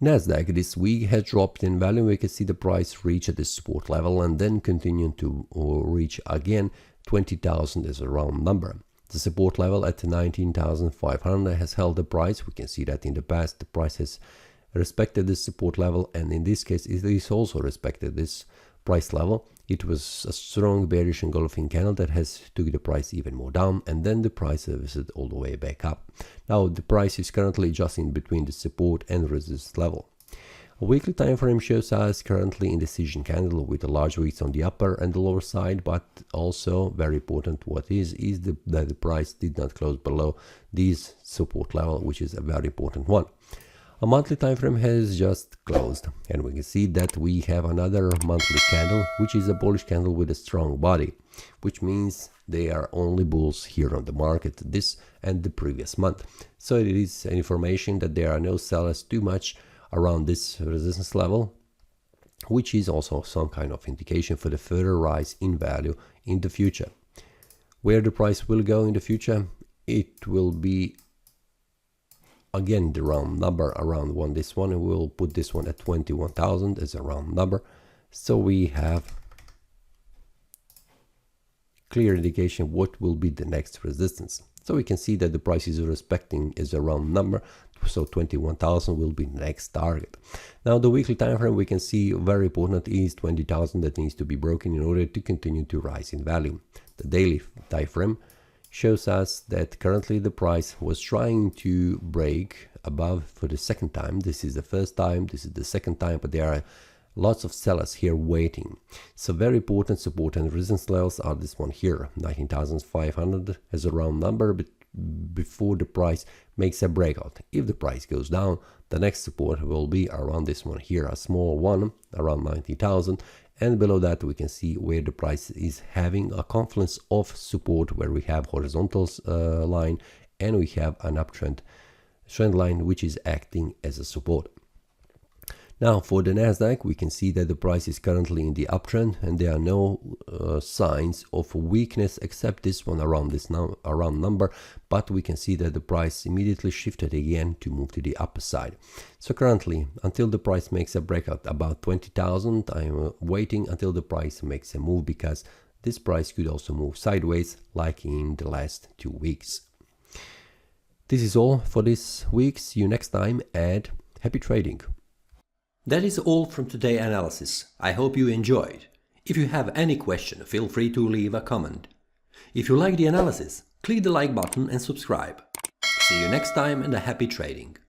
NASDAQ this week has dropped in value. We can see the price reach at the support level and then continue to reach again 20,000 as a round number. The support level at 19,500 has held the price. We can see that in the past the price has respected this support level, and in this case it is also respected this price level. It was a strong bearish engulfing candle that has took the price even more down, and then the price visited all the way back up. Now the price is currently just in between the support and resistance level. A weekly time frame shows us currently indecision candle with a large wicks on the upper and the lower side, but also very important what is that the price did not close below this support level, which is a very important one. A monthly time frame has just closed, and we can see that we have another monthly candle, which is a bullish candle with a strong body, which means they are only bulls here on the market this and the previous month. So it is an information that there are no sellers too much around this resistance level, which is also some kind of indication for the further rise in value in the future. Where the price will go in the future, it will be again the round number around this one, and we'll put this one at 21,000 as a round number, so we have clear indication what will be the next resistance. So we can see that the price is respecting as a round number, so 21,000 will be the next target. Now the weekly time frame we can see very important is 20,000 that needs to be broken in order to continue to rise in value. The daily time frame shows us that currently the price was trying to break above for the second time. This is the first time, this is the second time, but there are lots of sellers here waiting. So very important support and resistance levels are this one here, 19,500 as a round number, but before the price makes a breakout. If the price goes down, the next support will be around this one here, a small one around 90,000, and below that we can see where the price is having a confluence of support, where we have horizontal line and we have an uptrend trend line which is acting as a support. Now for the NASDAQ we can see that the price is currently in the uptrend, and there are no signs of weakness except this one around this round number, but we can see that the price immediately shifted again to move to the upper side. So currently, until the price makes a breakout about 20,000, I'm waiting until the price makes a move, because this price could also move sideways like in the last 2 weeks. This is all for this week. See you next time and happy trading. That is all from today's analysis. I hope you enjoyed. If you have any question, feel free to leave a comment. If you like the analysis, click the like button and subscribe. See you next time and a happy trading.